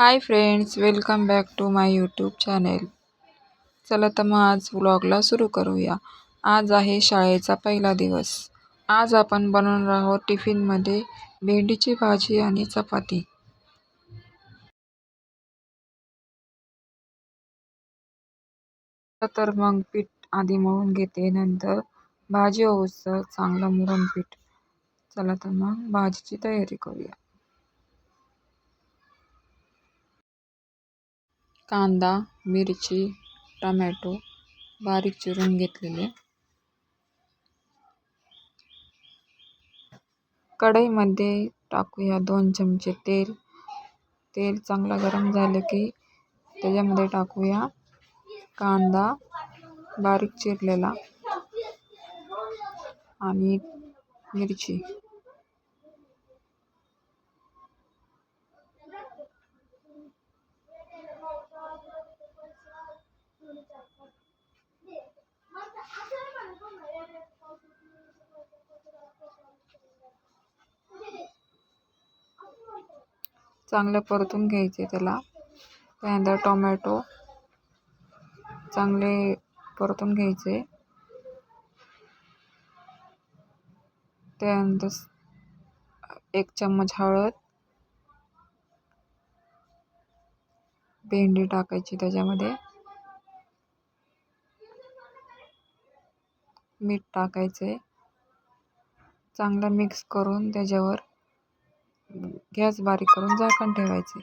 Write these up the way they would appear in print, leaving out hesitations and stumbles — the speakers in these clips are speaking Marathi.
High friends, welcome back to my YouTube channel. चला तर मग आज व्लॉगला सुरू करूया. आज आहे शाळेचा पहिला दिवस. आज आपण बनवणार आहोत टिफिनमध्ये भेंडीची भाजी आणि चपाती. तर मग पीठ आधी मळून घेते, नंतर भाजी होऊस्तर चांगलं मुरून पीठ. चला तर मग भाजीची तयारी करूया. कांदा, मिरची, टमॅटो बारीक चिरून घेतलेले. कढईमध्ये टाकूया 2 चमचे तेल. तेल चांगलं गरम झालं की त्याच्यामध्ये टाकूया कांदा बारीक चिरलेला आणि मिरची. चांगलं परतून घ्यायचे त्याला. त्यानंतर टोमॅटो चांगले परतून घ्यायचे. त्यानंतर 1 चम्मच हळद, भेंडी टाकायची त्याच्यामध्ये, मीठ टाकायचे. चांगलं मिक्स करून त्याच्यावर गॅस बारीक करून झाकण ठेवायचे.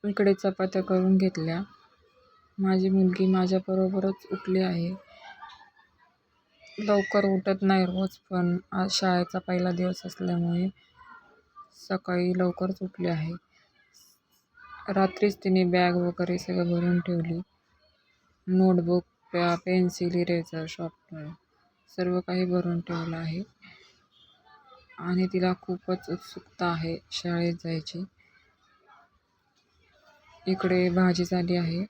इकडे चपात्या करून घेतल्या. माझी मुलगी माझ्याबरोबरच उठली आहे. लवकर उठत नाही रोज, पण आज शाळेचा पहिला दिवस असल्यामुळे सकाळी लवकरच उठली आहे. रात्रीच तिने बॅग वगैरे सगळं भरून ठेवली. नोटबुक, पेन्सिल, इरेझर, शॉर्पनर सर्व काही भरून ठेवलं आहे. आणि तिला खूपच उत्सुकता आहे शाळेत जायची. इकडे भाजी झाली आहे.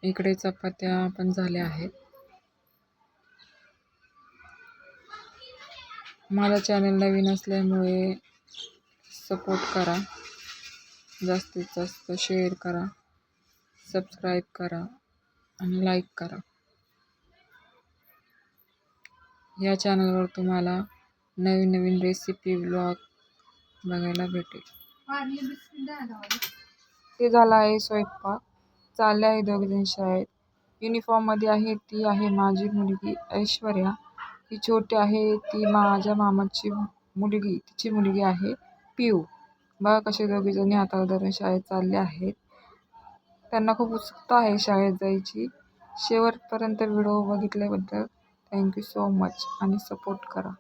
इकडे चपात्या पण झाल्या आहेत. माझा चॅनल नवीन असल्यामुळे सपोर्ट करा, जास्तीत जास्त शेअर करा, सबस्क्राईब करा आणि लाईक करा. या चॅनलवर तुम्हाला नवीन नवीन रेसिपी व्लॉग बघायला भेटेल. ते झाला आहे स्वयंपाक. चालले आहे दोघेजण शाळेत. युनिफॉर्ममध्ये आहे ती आहे माझी मुलगी ऐश्वर्या. ही छोटी आहे ती माझ्या मामाची मुलगी, तिची मुलगी आहे पिऊ. बघा कसे दोघीजणी हाताला धरून शाळेत चालले आहेत. त्यांना खूप उत्सुकता आहे शाळेत जायची. शेवटपर्यंत व्हिडिओ बघितल्याबद्दल थँक्यू सो मच आणि सपोर्ट करा.